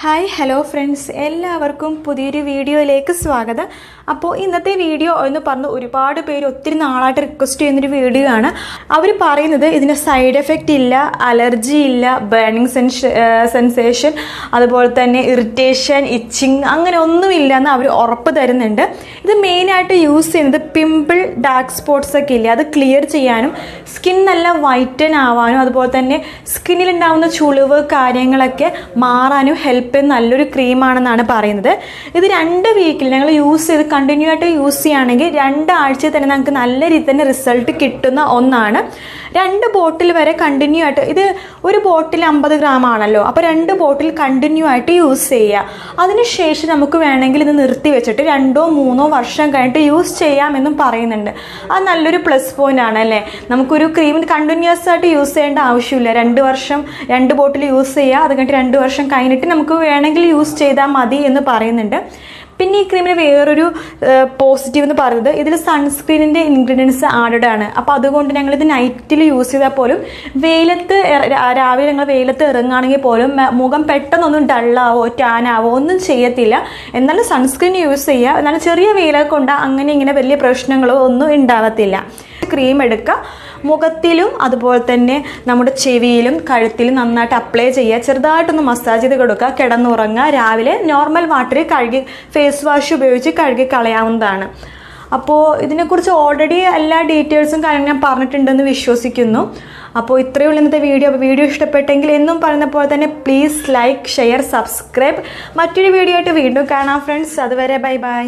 Hi hello friends, എല്ലാവർക്കും പുതിയൊരു വീഡിയോയിലേക്ക് സ്വാഗതം. അപ്പോൾ ഇന്നത്തെ വീഡിയോ എന്ന് പറഞ്ഞ് ഒരുപാട് പേര് ഒത്തിരി നാളായിട്ട് റിക്വസ്റ്റ് ചെയ്യുന്നൊരു വീഡിയോ ആണ്. അവർ പറയുന്നത് ഇതിന് സൈഡ് എഫക്റ്റ് ഇല്ല, അലർജി ഇല്ല, ബേണിംഗ് സെൻസേഷൻ, അതുപോലെ തന്നെ ഇറിറ്റേഷൻ, ഇച്ചിങ് അങ്ങനെ ഒന്നുമില്ല എന്ന് അവർ ഉറപ്പ് തരുന്നുണ്ട്. ഇത് മെയിനായിട്ട് യൂസ് ചെയ്യുന്നത് പിമ്പിൾ, ഡാർക്ക് സ്പോട്ട്സ് ഒക്കെ ഇല്ലേ, അത് ക്ലിയർ ചെയ്യാനും സ്കിൻ നല്ല വൈറ്റൻ ആവാനും അതുപോലെ തന്നെ സ്കിന്നിലുണ്ടാവുന്ന ചുളിവ് കാര്യങ്ങളൊക്കെ മാറാനും ഹെൽപ്പ് നല്ലൊരു ക്രീമാണെന്നാണ് പറയുന്നത്. ഇത് 2 വീക്കിൽ ഞങ്ങൾ യൂസ് ചെയ്ത് കണ്ടിന്യൂ ആയിട്ട് യൂസ് ചെയ്യുകയാണെങ്കിൽ 2 ആഴ്ചയിൽ തന്നെ നമുക്ക് നല്ല രീതിയിൽ തന്നെ റിസൾട്ട് കിട്ടുന്ന ഒന്നാണ്. 2 ബോട്ടിൽ വരെ കണ്ടിന്യൂ ആയിട്ട്, ഇത് ഒരു ബോട്ടിൽ 50 ഗ്രാം ആണല്ലോ, അപ്പോൾ 2 ബോട്ടിൽ കണ്ടിന്യൂ ആയിട്ട് യൂസ് ചെയ്യുക. അതിനുശേഷം നമുക്ക് വേണമെങ്കിൽ ഇത് നിർത്തി വെച്ചിട്ട് 2-3 വർഷം കഴിഞ്ഞിട്ട് യൂസ് ചെയ്യാമെന്നും പറയുന്നുണ്ട്. അത് നല്ലൊരു പ്ലസ് പോയിന്റ് ആണ് അല്ലേ. നമുക്കൊരു ക്രീം കണ്ടിന്യൂസ് ആയിട്ട് യൂസ് ചെയ്യേണ്ട ആവശ്യമില്ല. 2 വർഷം 2 ബോട്ടിൽ യൂസ് ചെയ്യുക, അത് കഴിഞ്ഞിട്ട് 2 വർഷം കഴിഞ്ഞിട്ട് നമുക്ക് വേണമെങ്കിൽ യൂസ് ചെയ്താൽ മതി എന്ന് പറയുന്നുണ്ട്. പിന്നെ ഈ ക്രീമിന് വേറൊരു പോസിറ്റീവ് എന്ന് പറയുന്നത് ഇതിൽ സൺസ്ക്രീനിൻ്റെ ഇൻഗ്രീഡിയൻസ് ആഡഡ് ആണ്. അപ്പോൾ അതുകൊണ്ട് ഞങ്ങളിത് നൈറ്റിൽ യൂസ് ചെയ്താൽ പോലും വെയിലത്ത് രാവിലെ ഞങ്ങൾ വെയിലത്ത് ഇറങ്ങുകയാണെങ്കിൽ പോലും മുഖം പെട്ടെന്നൊന്നും ഡള്ളാവോ ടാനാവോ ഒന്നും ചെയ്യത്തില്ല. എന്നാലും സൺസ്ക്രീൻ യൂസ് ചെയ്യുക, എന്നാലും ചെറിയ വെയിലൊക്കെ കൊണ്ട് അങ്ങനെ ഇങ്ങനെ വലിയ പ്രശ്നങ്ങളോ ഒന്നും ഉണ്ടാവത്തില്ല. ക്രീം എടുക്കുക, മുഖത്തിലും അതുപോലെ തന്നെ നമ്മുടെ ചെവിയിലും കഴുത്തിലും നന്നായിട്ട് അപ്ലൈ ചെയ്യുക, ചെറുതായിട്ടൊന്ന് മസാജ് ചെയ്ത് കൊടുക്കുക, കിടന്നുറങ്ങുക. രാവിലെ നോർമൽ വാട്ടറിൽ കഴുകി ഫേസ് വാഷ് ഉപയോഗിച്ച് കഴുകി കളയാവുന്നതാണ്. അപ്പോൾ ഇതിനെക്കുറിച്ച് ഓൾറെഡി എല്ലാ ഡീറ്റെയിൽസും കാര്യങ്ങളും ഞാൻ പറഞ്ഞിട്ടുണ്ടെന്ന് വിശ്വസിക്കുന്നു. അപ്പോൾ ഇത്രയേ ഉള്ളൂ ഇന്നത്തെ വീഡിയോ. അപ്പോൾ വീഡിയോ ഇഷ്ടപ്പെട്ടെങ്കിൽ എന്നും പറയുന്ന പോലെ തന്നെ പ്ലീസ് ലൈക്ക്, ഷെയർ, സബ്സ്ക്രൈബ്. മറ്റൊരു വീഡിയോ ആയിട്ട് വീണ്ടും കാണാം ഫ്രണ്ട്സ്. അതുവരെ ബൈ ബൈ.